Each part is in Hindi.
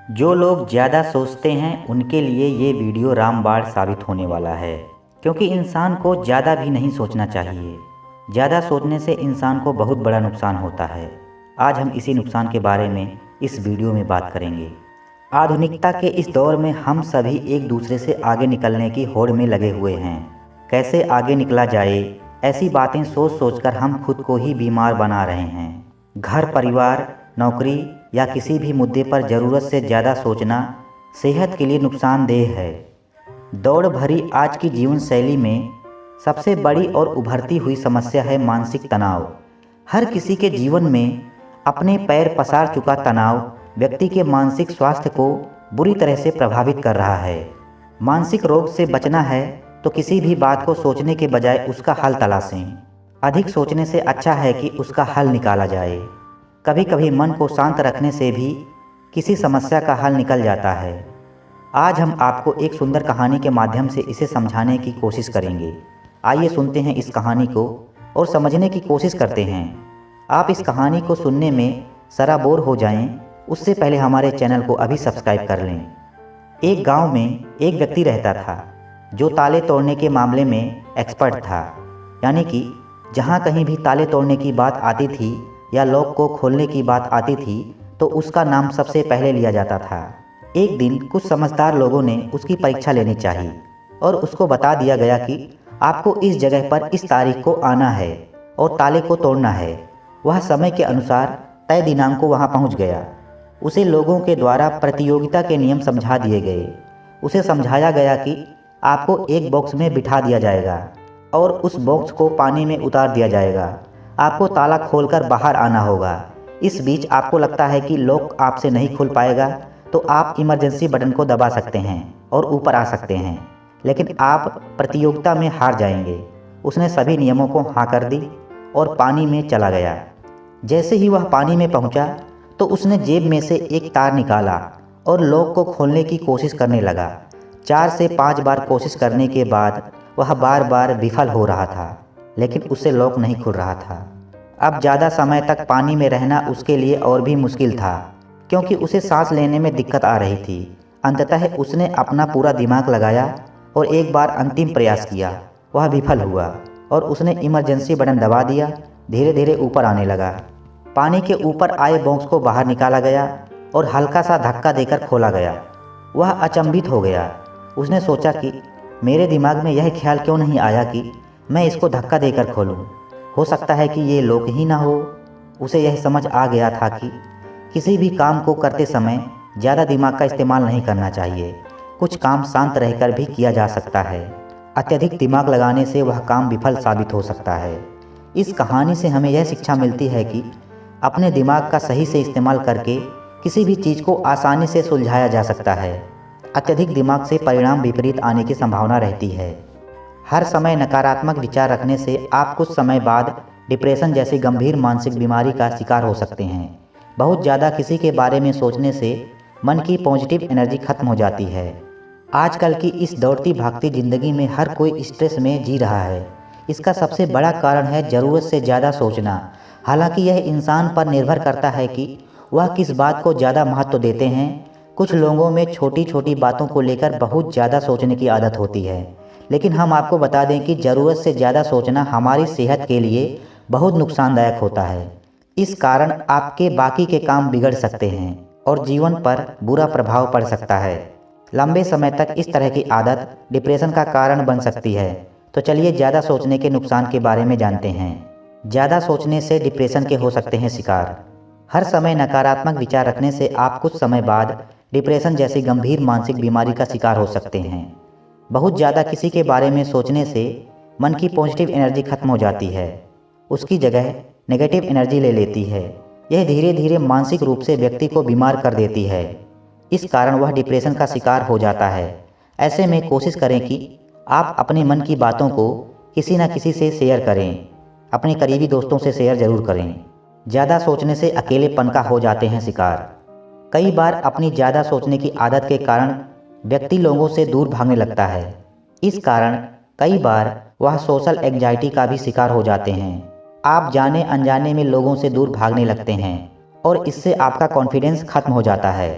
जो लोग ज़्यादा सोचते हैं उनके लिए ये वीडियो रामबाण साबित होने वाला है, क्योंकि इंसान को ज़्यादा भी नहीं सोचना चाहिए। ज़्यादा सोचने से इंसान को बहुत बड़ा नुकसान होता है। आज हम इसी नुकसान के बारे में इस वीडियो में बात करेंगे। आधुनिकता के इस दौर में हम सभी एक दूसरे से आगे निकलने की होड़ में लगे हुए हैं। कैसे आगे निकला जाए, ऐसी बातें सोच सोचकर हम खुद को ही बीमार बना रहे हैं। घर, परिवार, नौकरी या किसी भी मुद्दे पर ज़रूरत से ज़्यादा सोचना सेहत के लिए नुकसानदेह है। दौड़ भरी आज की जीवन शैली में सबसे बड़ी और उभरती हुई समस्या है मानसिक तनाव। हर किसी के जीवन में अपने पैर पसार चुका तनाव व्यक्ति के मानसिक स्वास्थ्य को बुरी तरह से प्रभावित कर रहा है। मानसिक रोग से बचना है तो किसी भी बात को सोचने के बजाय उसका हल तलाशें। अधिक सोचने से अच्छा है कि उसका हल निकाला जाए। कभी कभी मन को शांत रखने से भी किसी समस्या का हल निकल जाता है। आज हम आपको एक सुंदर कहानी के माध्यम से इसे समझाने की कोशिश करेंगे। आइए सुनते हैं इस कहानी को और समझने की कोशिश करते हैं। आप इस कहानी को सुनने में सराबोर हो जाएं, उससे पहले हमारे चैनल को अभी सब्सक्राइब कर लें। एक गांव में एक व्यक्ति रहता था जो ताले तोड़ने के मामले में एक्सपर्ट था। यानी कि जहां कहीं भी ताले तोड़ने की बात आती थी या लॉक को खोलने की बात आती थी तो उसका नाम सबसे पहले लिया जाता था। एक दिन कुछ समझदार लोगों ने उसकी परीक्षा लेनी चाहिए और उसको बता दिया गया कि आपको इस जगह पर इस तारीख को आना है और ताले को तोड़ना है। वह समय के अनुसार तय दिनांक को वहां पहुंच गया। उसे लोगों के द्वारा प्रतियोगिता के नियम समझा दिए गए। उसे समझाया गया कि आपको एक बॉक्स में बिठा दिया जाएगा और उस बॉक्स को पानी में उतार दिया जाएगा। आपको ताला खोलकर बाहर आना होगा। इस बीच आपको लगता है कि लॉक आपसे नहीं खुल पाएगा तो आप इमरजेंसी बटन को दबा सकते हैं और ऊपर आ सकते हैं, लेकिन आप प्रतियोगिता में हार जाएंगे। उसने सभी नियमों को हाँ कर दी और पानी में चला गया। जैसे ही वह पानी में पहुंचा तो उसने जेब में से एक तार निकाला और लॉक को खोलने की कोशिश करने लगा। 4 से 5 बार कोशिश करने के बाद वह बार बार विफल हो रहा था, लेकिन उससे लॉक नहीं खुल रहा था। अब ज़्यादा समय तक पानी में रहना उसके लिए और भी मुश्किल था, क्योंकि उसे सांस लेने में दिक्कत आ रही थी। अंततः उसने अपना पूरा दिमाग लगाया और एक बार अंतिम प्रयास किया। वह विफल हुआ और उसने इमरजेंसी बटन दबा दिया। धीरे धीरे ऊपर आने लगा। पानी के ऊपर आए बॉक्स को बाहर निकाला गया और हल्का सा धक्का देकर खोला गया। वह अचंभित हो गया। उसने सोचा कि मेरे दिमाग में यह ख्याल क्यों नहीं आया कि मैं इसको धक्का देकर खोलूं। हो सकता है कि ये लॉक ही ना हो। उसे यह समझ आ गया था कि किसी भी काम को करते समय ज़्यादा दिमाग का इस्तेमाल नहीं करना चाहिए। कुछ काम शांत रहकर भी किया जा सकता है। अत्यधिक दिमाग लगाने से वह काम विफल साबित हो सकता है। इस कहानी से हमें यह शिक्षा मिलती है कि अपने दिमाग का सही से इस्तेमाल करके किसी भी चीज़ को आसानी से सुलझाया जा सकता है। अत्यधिक दिमाग से परिणाम विपरीत आने की संभावना रहती है। हर समय नकारात्मक विचार रखने से आप कुछ समय बाद डिप्रेशन जैसी गंभीर मानसिक बीमारी का शिकार हो सकते हैं। बहुत ज़्यादा किसी के बारे में सोचने से मन की पॉजिटिव एनर्जी खत्म हो जाती है। आजकल की इस दौड़ती भागती ज़िंदगी में हर कोई स्ट्रेस में जी रहा है। इसका सबसे बड़ा कारण है ज़रूरत से ज़्यादा सोचना। हालांकि यह इंसान पर निर्भर करता है कि वह किस बात को ज़्यादा महत्व देते हैं। कुछ लोगों में छोटी छोटी बातों को लेकर बहुत ज़्यादा सोचने की आदत होती है, लेकिन हम आपको बता दें कि ज़रूरत से ज़्यादा सोचना हमारी सेहत के लिए बहुत नुकसानदायक होता है। इस कारण आपके बाकी के काम बिगड़ सकते हैं और जीवन पर बुरा प्रभाव पड़ सकता है। लंबे समय तक इस तरह की आदत डिप्रेशन का कारण बन सकती है। तो चलिए ज़्यादा सोचने के नुकसान के बारे में जानते हैं। ज़्यादा सोचने से डिप्रेशन के हो सकते हैं शिकार। हर समय नकारात्मक विचार रखने से आप कुछ समय बाद डिप्रेशन जैसी गंभीर मानसिक बीमारी का शिकार हो सकते हैं। बहुत ज़्यादा किसी के बारे में सोचने से मन की पॉजिटिव एनर्जी खत्म हो जाती है। उसकी जगह नेगेटिव एनर्जी ले लेती है। यह धीरे धीरे मानसिक रूप से व्यक्ति को बीमार कर देती है। इस कारण वह डिप्रेशन का शिकार हो जाता है। ऐसे में कोशिश करें कि आप अपने मन की बातों को किसी न किसी से शेयर करें। अपने करीबी दोस्तों से शेयर ज़रूर करें। ज़्यादा सोचने से अकेलेपन का हो जाते हैं शिकार। कई बार अपनी ज़्यादा सोचने की आदत के कारण व्यक्ति लोगों से दूर भागने लगता है। इस कारण कई बार वह सोशल एंजाइटी का भी शिकार हो जाते हैं। आप जाने अनजाने में लोगों से दूर भागने लगते हैं और इससे आपका कॉन्फिडेंस खत्म हो जाता है।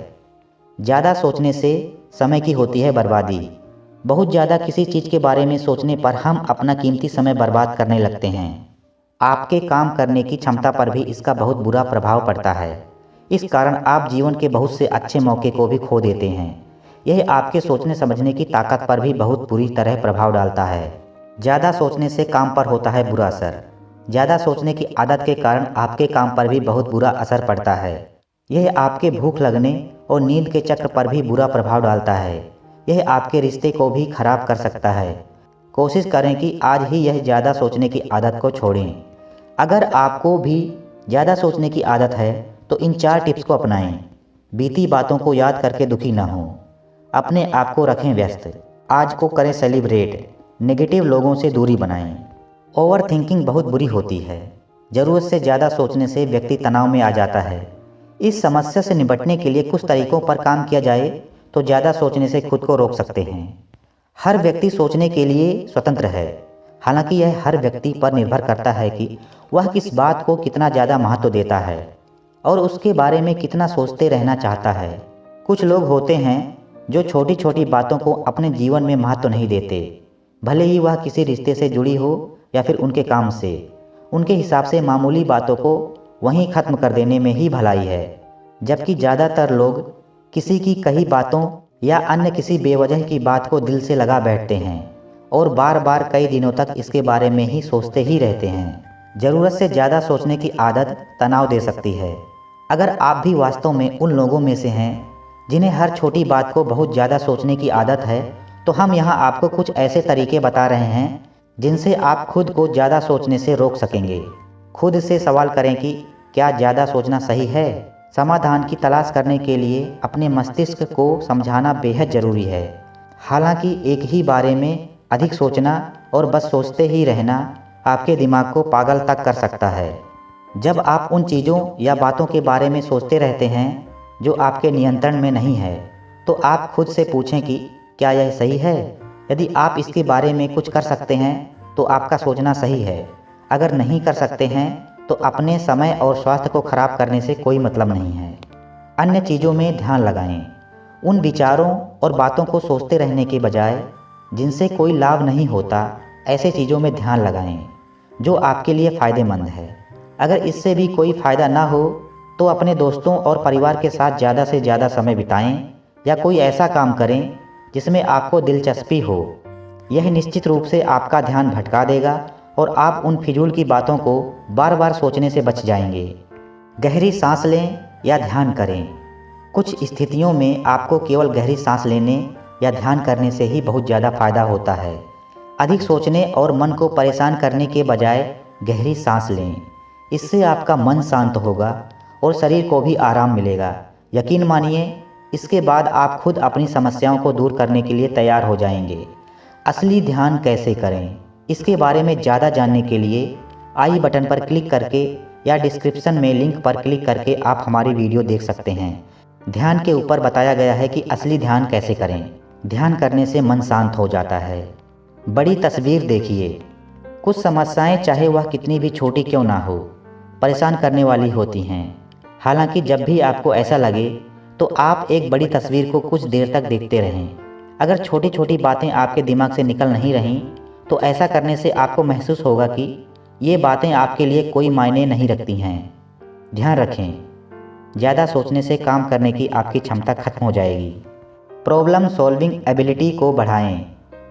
ज़्यादा सोचने से समय की होती है बर्बादी। बहुत ज़्यादा किसी चीज़ के बारे में सोचने पर हम अपना कीमती समय बर्बाद करने लगते हैं। आपके काम करने की क्षमता पर भी इसका बहुत बुरा प्रभाव पड़ता है। इस कारण आप जीवन के बहुत से अच्छे मौके को भी खो देते हैं। यह आपके सोचने समझने की ताकत पर भी बहुत बुरी तरह प्रभाव डालता है। ज़्यादा सोचने से काम पर होता है बुरा असर। ज़्यादा सोचने की आदत के कारण आपके काम पर भी बहुत बुरा असर पड़ता है। यह आपके भूख लगने और नींद के चक्र पर भी बुरा प्रभाव डालता है। यह आपके रिश्ते को भी खराब कर सकता है। कोशिश करें कि आज ही यह ज़्यादा सोचने की आदत को छोड़ें। अगर आपको भी ज़्यादा सोचने की आदत है तो इन 4 टिप्स को अपनाएं। बीती बातों को याद करके दुखी ना हों। अपने आप को रखें व्यस्त। आज को करें सेलिब्रेट। नेगेटिव लोगों से दूरी बनाएं। ओवर थिंकिंग बहुत बुरी होती है। ज़रूरत से ज़्यादा सोचने से व्यक्ति तनाव में आ जाता है। इस समस्या से निपटने के लिए कुछ तरीकों पर काम किया जाए तो ज़्यादा सोचने से खुद को रोक सकते हैं। हर व्यक्ति सोचने के लिए स्वतंत्र है। हालांकि यह हर व्यक्ति पर निर्भर करता है कि वह किस बात को कितना ज़्यादा महत्व देता है और उसके बारे में कितना सोचते रहना चाहता है। कुछ लोग होते हैं जो छोटी छोटी बातों को अपने जीवन में महत्व नहीं देते, भले ही वह किसी रिश्ते से जुड़ी हो या फिर उनके काम से। उनके हिसाब से मामूली बातों को वहीं ख़त्म कर देने में ही भलाई है, जबकि ज़्यादातर लोग किसी की कही बातों या अन्य किसी बेवजह की बात को दिल से लगा बैठते हैं और बार बार कई दिनों तक इसके बारे में ही सोचते ही रहते हैं। ज़रूरत से ज़्यादा सोचने की आदत तनाव दे सकती है। अगर आप भी वास्तव में उन लोगों में से हैं जिन्हें हर छोटी बात को बहुत ज़्यादा सोचने की आदत है, तो हम यहाँ आपको कुछ ऐसे तरीके बता रहे हैं जिनसे आप खुद को ज़्यादा सोचने से रोक सकेंगे। खुद से सवाल करें कि क्या ज़्यादा सोचना सही है। समाधान की तलाश करने के लिए अपने मस्तिष्क को समझाना बेहद ज़रूरी है। हालांकि एक ही बारे में अधिक सोचना और बस सोचते ही रहना आपके दिमाग को पागल तक कर सकता है। जब आप उन चीज़ों या बातों के बारे में सोचते रहते हैं जो आपके नियंत्रण में नहीं है, तो आप खुद से पूछें कि क्या यह सही है। यदि आप इसके बारे में कुछ कर सकते हैं तो आपका सोचना सही है। अगर नहीं कर सकते हैं तो अपने समय और स्वास्थ्य को खराब करने से कोई मतलब नहीं है। अन्य चीज़ों में ध्यान लगाएं। उन विचारों और बातों को सोचते रहने के बजाय जिनसे कोई लाभ नहीं होता, ऐसे चीज़ों में ध्यान लगाएं जो आपके लिए फ़ायदेमंद है। अगर इससे भी कोई फ़ायदा ना हो तो अपने दोस्तों और परिवार के साथ ज़्यादा से ज़्यादा समय बिताएं या कोई ऐसा काम करें जिसमें आपको दिलचस्पी हो। यह निश्चित रूप से आपका ध्यान भटका देगा और आप उन फिजूल की बातों को बार बार सोचने से बच जाएंगे। गहरी सांस लें या ध्यान करें। कुछ स्थितियों में आपको केवल गहरी सांस लेने या ध्यान करने से ही बहुत ज़्यादा फायदा होता है। अधिक सोचने और मन को परेशान करने के बजाय गहरी सांस लें। इससे आपका मन शांत होगा और शरीर को भी आराम मिलेगा। यकीन मानिए, इसके बाद आप खुद अपनी समस्याओं को दूर करने के लिए तैयार हो जाएंगे। असली ध्यान कैसे करें, इसके बारे में ज़्यादा जानने के लिए आई बटन पर क्लिक करके या डिस्क्रिप्शन में लिंक पर क्लिक करके आप हमारी वीडियो देख सकते हैं। ध्यान के ऊपर बताया गया है कि असली ध्यान कैसे करें। ध्यान करने से मन शांत हो जाता है। बड़ी तस्वीर देखिए। कुछ समस्याएं चाहे वह कितनी भी छोटी क्यों ना हो, परेशान करने वाली होती हैं। हालांकि जब भी आपको ऐसा लगे तो आप एक बड़ी तस्वीर को कुछ देर तक देखते रहें। अगर छोटी छोटी बातें आपके दिमाग से निकल नहीं रहीं तो ऐसा करने से आपको महसूस होगा कि ये बातें आपके लिए कोई मायने नहीं रखती हैं। ध्यान रखें, ज़्यादा सोचने से काम करने की आपकी क्षमता खत्म हो जाएगी। प्रॉब्लम सॉल्विंग एबिलिटी को बढ़ाएं।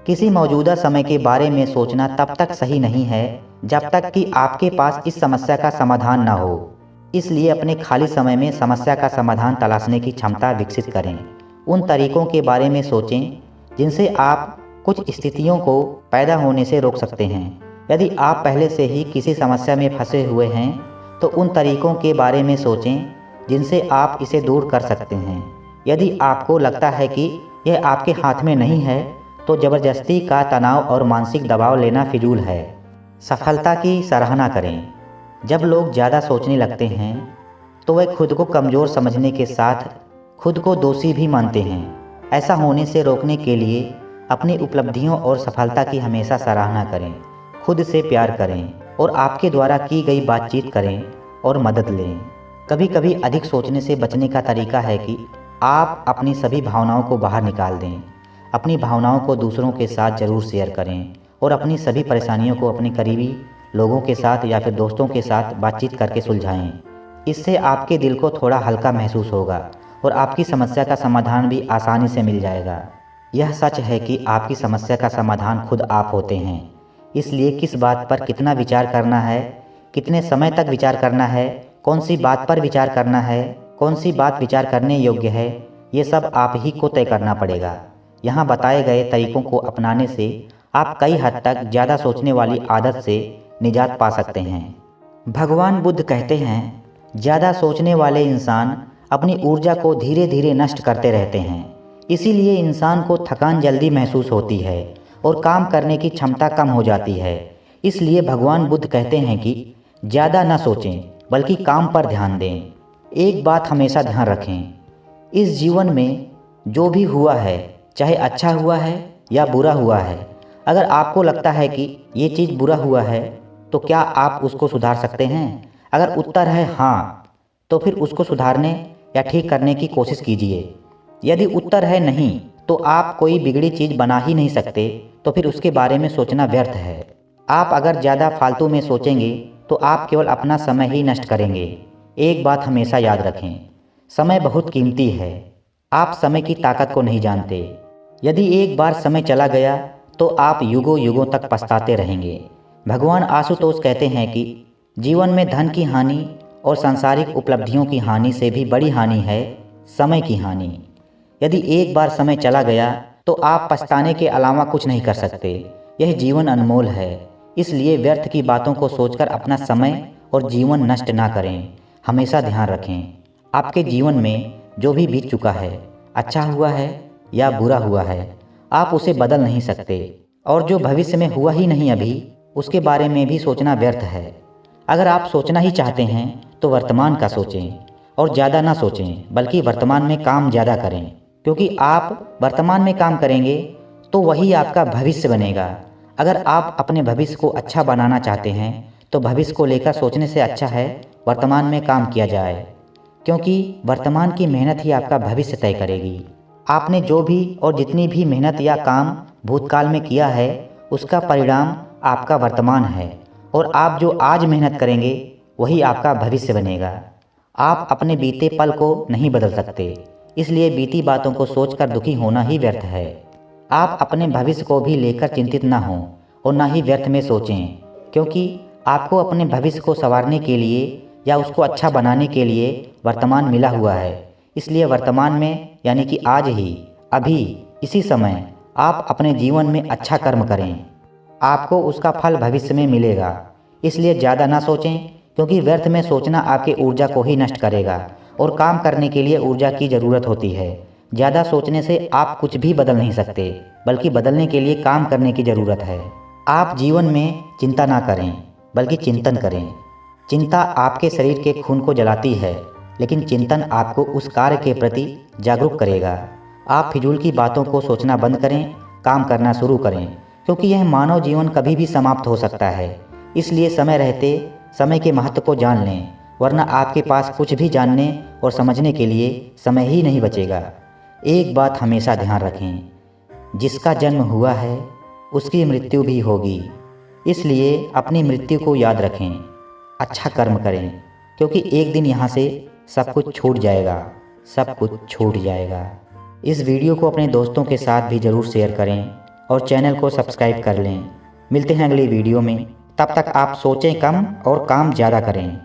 किसी मौजूदा समय के बारे में सोचना तब तक सही नहीं है जब तक कि आपके पास इस समस्या का समाधान ना हो। इसलिए अपने खाली समय में समस्या का समाधान तलाशने की क्षमता विकसित करें। उन तरीकों के बारे में सोचें जिनसे आप कुछ स्थितियों को पैदा होने से रोक सकते हैं। यदि आप पहले से ही किसी समस्या में फंसे हुए हैं तो उन तरीकों के बारे में सोचें जिनसे आप इसे दूर कर सकते हैं। यदि आपको लगता है कि यह आपके हाथ में नहीं है तो ज़बरदस्ती का तनाव और मानसिक दबाव लेना फिजूल है। सफलता की सराहना करें। जब लोग ज़्यादा सोचने लगते हैं तो वे खुद को कमज़ोर समझने के साथ खुद को दोषी भी मानते हैं। ऐसा होने से रोकने के लिए अपनी उपलब्धियों और सफलता की हमेशा सराहना करें। खुद से प्यार करें और आपके द्वारा की गई बातचीत करें और मदद लें। कभी कभी अधिक सोचने से बचने का तरीका है कि आप अपनी सभी भावनाओं को बाहर निकाल दें। अपनी भावनाओं को दूसरों के साथ ज़रूर शेयर करें और अपनी सभी परेशानियों को अपने करीबी लोगों के साथ या फिर दोस्तों के साथ बातचीत करके सुलझाएं। इससे आपके दिल को थोड़ा हल्का महसूस होगा और आपकी समस्या का समाधान भी आसानी से मिल जाएगा। यह सच है कि आपकी समस्या का समाधान खुद आप होते हैं, इसलिए किस बात पर कितना विचार करना है, कितने समय तक विचार करना है, कौन सी बात पर विचार करना है, कौन सी बात विचार करने योग्य है, ये सब आप ही को तय करना पड़ेगा। यहाँ बताए गए तरीकों को अपनाने से आप कई हद तक ज़्यादा सोचने वाली आदत से निजात पा सकते हैं। भगवान बुद्ध कहते हैं, ज़्यादा सोचने वाले इंसान अपनी ऊर्जा को धीरे धीरे नष्ट करते रहते हैं। इसीलिए इंसान को थकान जल्दी महसूस होती है और काम करने की क्षमता कम हो जाती है। इसलिए भगवान बुद्ध कहते हैं कि ज़्यादा न सोचें बल्कि काम पर ध्यान दें। एक बात हमेशा ध्यान रखें, इस जीवन में जो भी हुआ है, चाहे अच्छा हुआ है या बुरा हुआ है, अगर आपको लगता है कि ये चीज़ बुरा हुआ है तो क्या आप उसको सुधार सकते हैं? अगर उत्तर है हाँ, तो फिर उसको सुधारने या ठीक करने की कोशिश कीजिए। यदि उत्तर है नहीं, तो आप कोई बिगड़ी चीज़ बना ही नहीं सकते, तो फिर उसके बारे में सोचना व्यर्थ है। आप अगर ज़्यादा फालतू में सोचेंगे तो आप केवल अपना समय ही नष्ट करेंगे। एक बात हमेशा याद रखें, समय बहुत कीमती है। आप समय की ताकत को नहीं जानते। यदि एक बार समय चला गया तो आप युगों युगों तक पछताते रहेंगे। भगवान आशुतोष कहते हैं कि जीवन में धन की हानि और सांसारिक उपलब्धियों की हानि से भी बड़ी हानि है समय की हानि। यदि एक बार समय चला गया तो आप पछताने के अलावा कुछ नहीं कर सकते। यह जीवन अनमोल है, इसलिए व्यर्थ की बातों को सोचकर अपना समय और जीवन नष्ट ना करें। हमेशा ध्यान रखें, आपके जीवन में जो भी बीत चुका है, अच्छा हुआ है या बुरा हुआ है, आप उसे बदल नहीं सकते। और जो भविष्य में हुआ ही नहीं अभी, उसके बारे में भी सोचना व्यर्थ है। अगर आप सोचना ही चाहते हैं तो वर्तमान का सोचें और ज़्यादा ना सोचें, बल्कि वर्तमान में काम ज़्यादा करें। क्योंकि आप वर्तमान में काम करेंगे तो वही आपका भविष्य बनेगा। अगर आप अपने भविष्य को अच्छा बनाना चाहते हैं तो भविष्य को लेकर सोचने से अच्छा है वर्तमान में काम किया जाए, क्योंकि वर्तमान की मेहनत ही आपका भविष्य तय करेगी। आपने जो भी और जितनी भी मेहनत या काम भूतकाल में किया है, उसका परिणाम आपका वर्तमान है, और आप जो आज मेहनत करेंगे वही आपका भविष्य बनेगा। आप अपने बीते पल को नहीं बदल सकते, इसलिए बीती बातों को सोचकर दुखी होना ही व्यर्थ है। आप अपने भविष्य को भी लेकर चिंतित ना हों और ना ही व्यर्थ में सोचें, क्योंकि आपको अपने भविष्य को संवारने के लिए या उसको अच्छा बनाने के लिए वर्तमान मिला हुआ है। इसलिए वर्तमान में, यानी कि आज ही, अभी, इसी समय आप अपने जीवन में अच्छा कर्म करें। आपको उसका फल भविष्य में मिलेगा। इसलिए ज़्यादा ना सोचें, क्योंकि व्यर्थ में सोचना आपकी ऊर्जा को ही नष्ट करेगा और काम करने के लिए ऊर्जा की ज़रूरत होती है। ज़्यादा सोचने से आप कुछ भी बदल नहीं सकते, बल्कि बदलने के लिए काम करने की ज़रूरत है। आप जीवन में चिंता ना करें, बल्कि चिंतन करें। चिंता आपके शरीर के खून को जलाती है, लेकिन चिंतन आपको उस कार्य के प्रति जागरूक करेगा। आप फिजूल की बातों को सोचना बंद करें, काम करना शुरू करें, क्योंकि यह मानव जीवन कभी भी समाप्त हो सकता है। इसलिए समय रहते समय के महत्व को जान लें, वरना आपके पास कुछ भी जानने और समझने के लिए समय ही नहीं बचेगा। एक बात हमेशा ध्यान रखें, जिसका जन्म हुआ है उसकी मृत्यु भी होगी। इसलिए अपनी मृत्यु को याद रखें, अच्छा कर्म करें, क्योंकि एक दिन यहाँ से सब कुछ छूट जाएगा, सब कुछ छूट जाएगा। इस वीडियो को अपने दोस्तों के साथ भी ज़रूर शेयर करें और चैनल को सब्सक्राइब कर लें। मिलते हैं अगली वीडियो में, तब तक आप सोचें कम और काम ज़्यादा करें।